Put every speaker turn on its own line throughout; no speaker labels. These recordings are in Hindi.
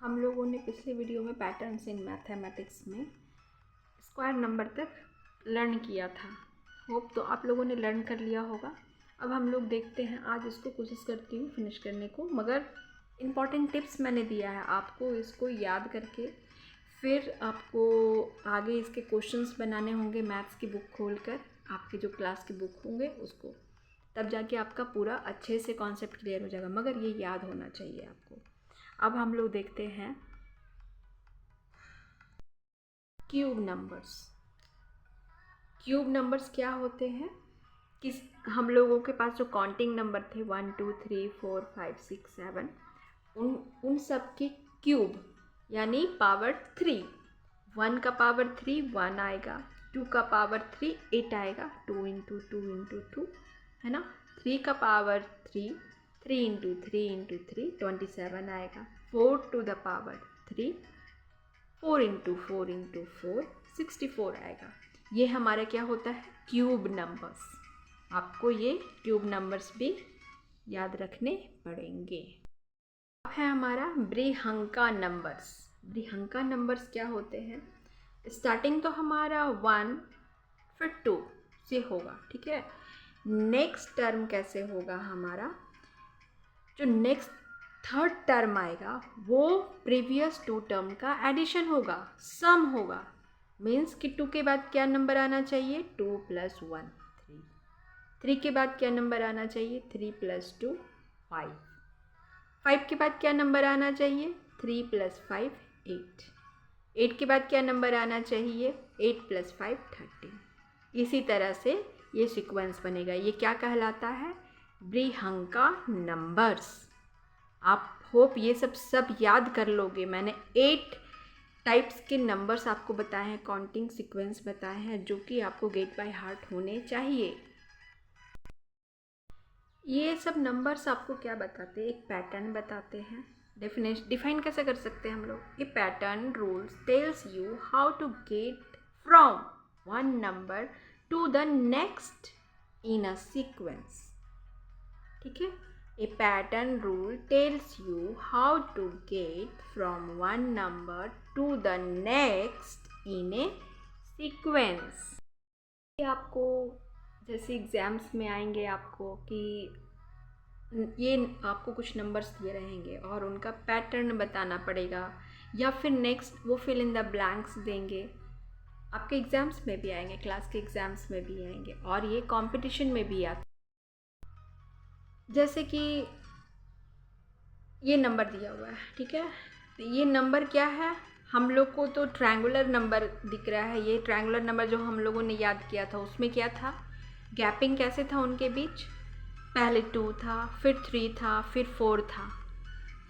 हम लोगों ने पिछले वीडियो में पैटर्न्स इन मैथमेटिक्स में स्क्वायर नंबर तक लर्न किया था। होप तो आप लोगों ने लर्न कर लिया होगा। अब हम लोग देखते हैं, आज इसको कोशिश करती हूँ फिनिश करने को, मगर इम्पॉर्टेंट टिप्स मैंने दिया है आपको, इसको याद करके फिर आपको आगे इसके क्वेश्चंस बनाने होंगे। मैथ्स की बुक खोलकर, आपके जो क्लास की बुक होंगे उसको, तब जाके आपका पूरा अच्छे से कॉन्सेप्ट क्लियर हो जाएगा, मगर ये याद होना चाहिए आपको। अब हम लोग देखते हैं क्यूब नंबर्स। क्यूब नंबर्स क्या होते हैं? किस हम लोगों के पास जो काउंटिंग नंबर थे 1 2 3 4 5 6 7, उन सब के क्यूब यानी पावर 3। 1 का पावर 3 1 आएगा, 2 का पावर 3 8 आएगा, 2 इंटू 2 इंटू 2 है ना। 3 का पावर 3 3 इंटू 3 इंटू 3 27 आएगा। 4 to the power 3 4 into 4 into 4 64 आएगा। ये हमारा क्या होता है? Cube numbers. आपको ये क्यूब नंबर्स भी याद रखने पड़ेंगे। अब है हमारा ब्रिहंका नंबर्स। ब्रिहंका नंबर्स क्या होते हैं? स्टार्टिंग तो हमारा 1 फिर 2 से होगा, ठीक है। नेक्स्ट टर्म कैसे होगा? हमारा जो नेक्स्ट थर्ड टर्म आएगा वो प्रीवियस 2 टर्म का एडिशन होगा, सम होगा। मीन्स कि 2 के बाद क्या नंबर आना चाहिए? 2 प्लस 1 3। 3 के बाद क्या नंबर आना चाहिए? 3 प्लस 2 5। 5 के बाद क्या नंबर आना चाहिए? 3 प्लस 5 8। 8 के बाद क्या नंबर आना चाहिए? 8 प्लस 5 13। इसी तरह से ये सीक्वेंस बनेगा। ये क्या कहलाता है? ब्रिहंका नंबर्स। आप होप ये सब याद कर लोगे। मैंने 8 टाइप्स के नंबर्स आपको बताए हैं, काउंटिंग सीक्वेंस बताए हैं, जो कि आपको गेट बाय हार्ट होने चाहिए। ये सब नंबर्स आपको क्या बताते हैं? एक पैटर्न बताते हैं। डिफाइन कैसे कर सकते हैं हम लोग? A pattern rules tells you how to get from one number to the next in a sequence, ठीक है। A pattern rule tells you how to get from one number to the next in a sequence। ये आपको जैसे एग्ज़ाम्स में आएंगे आपको कि ये आपको कुछ नंबर्स दिए रहेंगे और उनका पैटर्न बताना पड़ेगा, या फिर नेक्स्ट वो फिल इन द ब्लैंक्स देंगे। आपके एग्ज़ाम्स में भी आएंगे, क्लास के एग्ज़ाम्स में भी आएंगे, और ये कंपटीशन में भी आता। जैसे कि ये नंबर दिया हुआ है, ठीक है। तो ये नंबर क्या है? हम लोग को तो ट्रायंगुलर नंबर दिख रहा है। ये ट्रायंगुलर नंबर जो हम लोगों ने याद किया था, उसमें क्या था? गैपिंग कैसे था उनके बीच? पहले 2 था, फिर 3 था, फिर 4 था,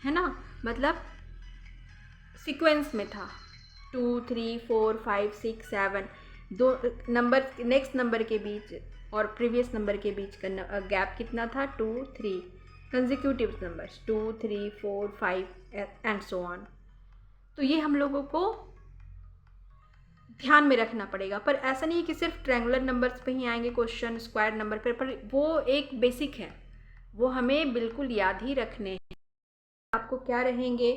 है ना। मतलब सीक्वेंस में था 2 3 4 5 6 7। दो नंबर, नेक्स्ट नंबर के बीच और प्रीवियस नंबर के बीच का गैप कितना था? 2 3 consecutive numbers 2 3 4 5 and so on. तो ये हम लोगों को ध्यान में रखना पड़ेगा। पर ऐसा नहीं है कि सिर्फ ट्रायंगुलर नंबर्स पे ही आएंगे क्वेश्चन, स्क्वायर नंबर पर वो एक बेसिक है, वो हमें बिल्कुल याद ही रखने हैं। आपको क्या रहेंगे?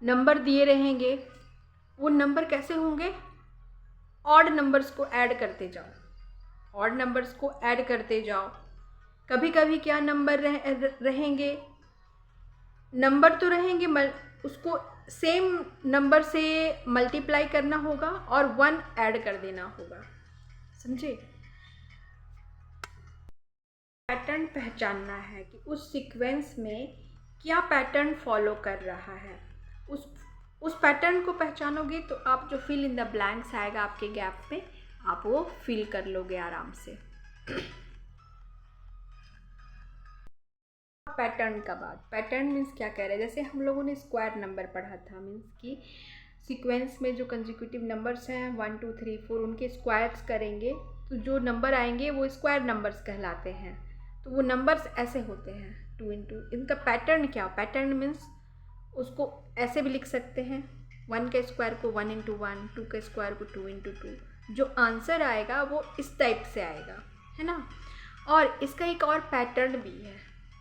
नंबर दिए रहेंगे। वो नंबर कैसे होंगे? ऑड नंबर्स को ऐड करते जाओ, ऑड नंबर्स को ऐड करते जाओ। कभी कभी क्या नंबर रहेंगे? नंबर तो रहेंगे, उसको सेम नंबर से मल्टीप्लाई करना होगा और 1 ऐड कर देना होगा, समझे। पैटर्न पहचानना है कि उस सीक्वेंस में क्या पैटर्न फॉलो कर रहा है। उस पैटर्न को पहचानोगे तो आप जो फिल इन द ब्लैंक्स आएगा आपके गैप में, आप वो फिल कर लोगे आराम से। पैटर्न का बाद, पैटर्न मीन्स क्या कह रहे हैं? जैसे हम लोगों ने स्क्वायर नंबर पढ़ा था, मीन्स कि सीक्वेंस में जो कंसेक्यूटिव नंबर्स हैं 1 2 3 4, उनके स्क्वायर्स करेंगे तो जो नंबर आएंगे वो स्क्वायर नंबर्स कहलाते हैं। तो वो नंबर्स ऐसे होते हैं 2 इंटू। इनका पैटर्न क्या? पैटर्न मीन्स उसको ऐसे भी लिख सकते हैं, 1 के स्क्वायर को 1 इंटू 1, 2 के स्क्वायर को 2 इंटू 2। जो आंसर आएगा वो इस टाइप से आएगा, है ना। और इसका एक और पैटर्न भी है,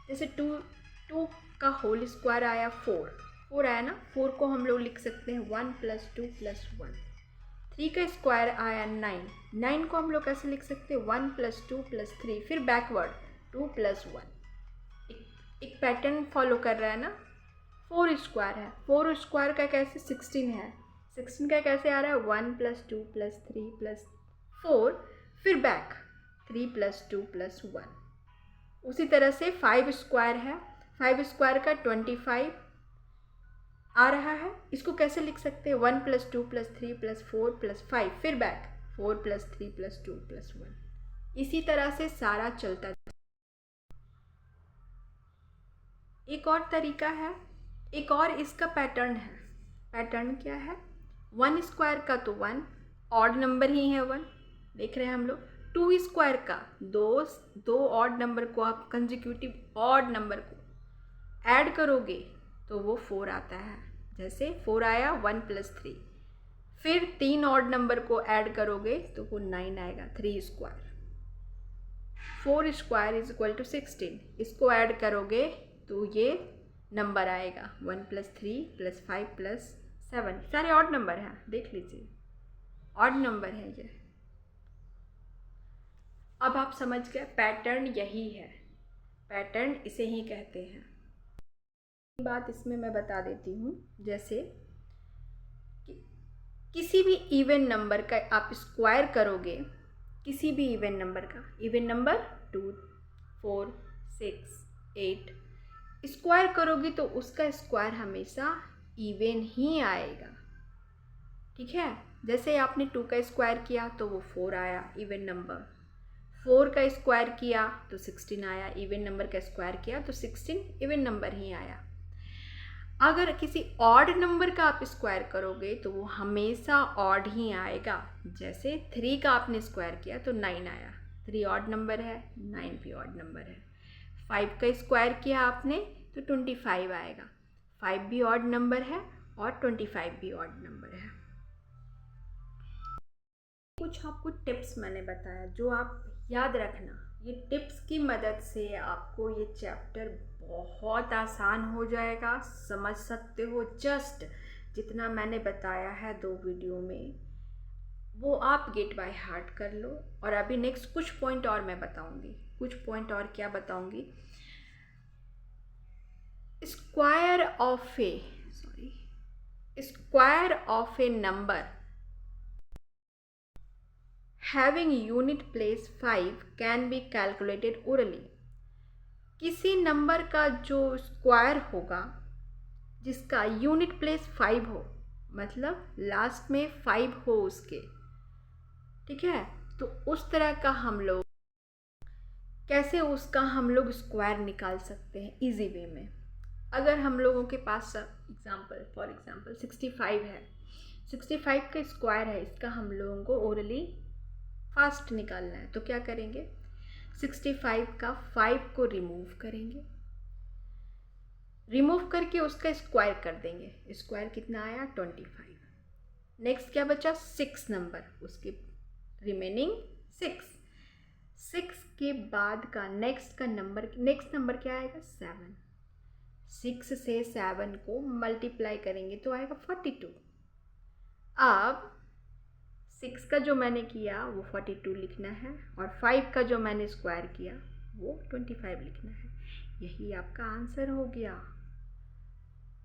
जैसे 2 का होल स्क्वायर आया 4, 4 आया ना, 4 को हम लोग लिख सकते हैं 1 + 2 + 1। 3 का स्क्वायर आया 9, 9 को हम लोग कैसे लिख सकते हैं 1 + 2 + 3, फिर बैकवर्ड 2 + 1। एक पैटर्न फॉलो कर रहा है ना। 4 स्क्वायर है, 4 स्क्वायर का कैसे 16 है, 16 का कैसे आ रहा है 1 + 2 + 3 + 4, फिर बैक 3 + 2 + 1। उसी तरह से 5 स्क्वायर है, 5 स्क्वायर का 25 आ रहा है, इसको कैसे लिख सकते हैं 1 + 2 + 3 + 4 + 5, फिर बैक 4 + 3 + 2 + 1। इसी तरह से सारा चलता है। एक और तरीका है, एक और इसका पैटर्न है। पैटर्न क्या है, 1 स्क्वायर का तो 1 ऑड नंबर ही है 1, देख रहे हैं हम लोग। 2 स्क्वायर का दो ऑड नंबर को आप कंजिक्यूटिव ऑड नंबर को ऐड करोगे तो वो 4 आता है। जैसे 4 आया 1 + 3, फिर 3 ऑड नंबर को ऐड करोगे तो वो 9 आएगा। 3 स्क्वायर, 4 स्क्वायर = 16, इसको ऐड करोगे तो ये नंबर आएगा 1 + 3 + 5 + 7। सारे ऑड नंबर हैं, देख लीजिए ऑड नंबर है ये। अब आप समझ गए पैटर्न यही है, पैटर्न इसे ही कहते हैं। बात इसमें मैं बता देती हूँ, जैसे कि किसी भी इवन नंबर का आप स्क्वायर करोगे, किसी भी इवन नंबर का, इवन नंबर 2 4 6 8 स्क्वायर करोगे तो उसका स्क्वायर हमेशा इवन ही आएगा। ठीक है, जैसे आपने 2 का स्क्वायर किया तो वो 4 आया इवन नंबर, 4 का स्क्वायर किया तो 16 आया, इवन नंबर का स्क्वायर किया तो 16 इवन नंबर ही आया। अगर किसी ऑड नंबर का आप स्क्वायर करोगे तो वो हमेशा ऑड ही आएगा। जैसे 3 का आपने स्क्वायर किया तो 9 आया, 3 ऑड नंबर है, 9 भी ऑड नंबर है। 5 का स्क्वायर किया आपने तो 25 आएगा, 5 भी ऑड नंबर है और 25 भी ऑड नंबर है। कुछ आपको टिप्स मैंने बताया जो आप याद रखना, ये टिप्स की मदद से आपको ये चैप्टर बहुत आसान हो जाएगा, समझ सकते हो। जस्ट जितना मैंने बताया है 2 वीडियो में वो आप गेट बाय हार्ट कर लो। और अभी नेक्स्ट कुछ पॉइंट और मैं बताऊंगी, कुछ पॉइंट और क्या बताऊंगी। Square of A number having unit place 5 can be calculated orally। किसी नंबर का जो स्क्वायर होगा जिसका यूनिट प्लेस 5 हो, मतलब लास्ट में 5 हो उसके, ठीक है, तो उस तरह का हम लोग कैसे उसका हम लोग स्क्वायर निकाल सकते हैं इजी वे में। अगर हम लोगों के पास फॉर एग्जांपल 65 है, 65 का स्क्वायर है, इसका हम लोगों को ओरली फास्ट निकालना है तो क्या करेंगे, 65 का 5 को रिमूव करेंगे, रिमूव करके उसका स्क्वायर कर देंगे। स्क्वायर कितना आया 25। नेक्स्ट क्या बचा 6 नंबर, उसके रिमेनिंग 6 के बाद का नेक्स्ट नंबर क्या आएगा 7। 6 से 7 को मल्टीप्लाई करेंगे तो आएगा 42। अब 6 का जो मैंने किया वो 42 लिखना है और 5 का जो मैंने स्क्वायर किया वो 25 लिखना है। यही आपका आंसर हो गया,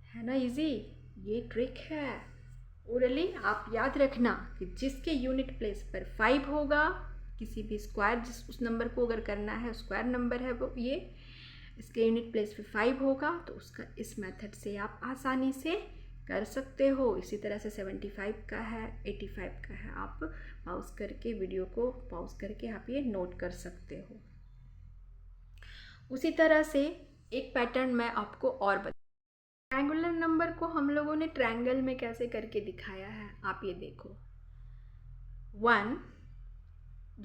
है ना इजी। ये ट्रिक है। ओरली आप याद रखना कि जिसके यूनिट प्लेस पर 5 होगा, किसी भी स्क्वायर उस नंबर को अगर करना है, स्क्वायर नंबर है वो ये, इसके यूनिट प्लेस पे 5 होगा तो उसका इस मेथड से आप आसानी से कर सकते हो। इसी तरह से 75 का है, 85 का है, आप पॉज करके वीडियो को पॉज करके आप ये नोट कर सकते हो। उसी तरह से एक पैटर्न मैं आपको और बता, ट्रायंगुलर नंबर को हम लोगों ने ट्रायंगल में कैसे करके दिखाया है, आप ये देखो। 1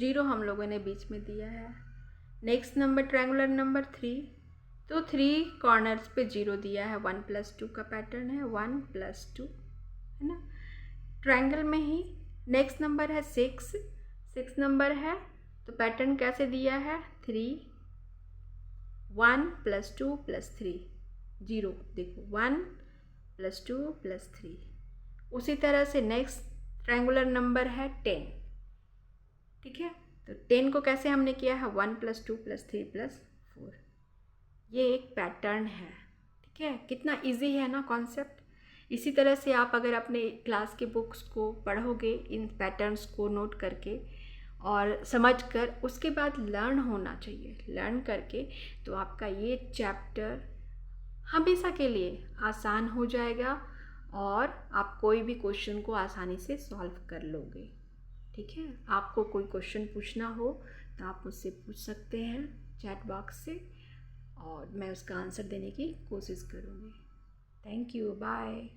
0 हम लोगों ने बीच में दिया है। नेक्स्ट नंबर ट्रायंगुलर नंबर 3, तो 3 कॉर्नर्स पे 0 दिया है। 1 + 2 का पैटर्न है, 1 + 2, है ना, ट्रायंगल में ही। नेक्स्ट नंबर है 6 नंबर है तो पैटर्न कैसे दिया है 3 1 + 2 + 3 0। देखो 1 +2 +3। उसी तरह से नेक्स्ट ट्रायंगुलर नंबर है 10। ठीक है, तो 10 को कैसे हमने किया है 1 + 2 + 3 + 4। ये एक पैटर्न है। ठीक है, कितना इजी है ना कॉन्सेप्ट। इसी तरह से आप अगर अपने क्लास के बुक्स को पढ़ोगे इन पैटर्न्स को नोट करके और समझ कर, उसके बाद लर्न होना चाहिए। लर्न करके तो आपका ये चैप्टर हमेशा के लिए आसान हो जाएगा और आप कोई भी क्वेश्चन को आसानी से सॉल्व कर लोगे। ठीक है, आपको कोई क्वेश्चन पूछना हो तो आप मुझसे पूछ सकते हैं चैट बॉक्स से और मैं उसका आंसर देने की कोशिश करूँगी। Thank you, bye.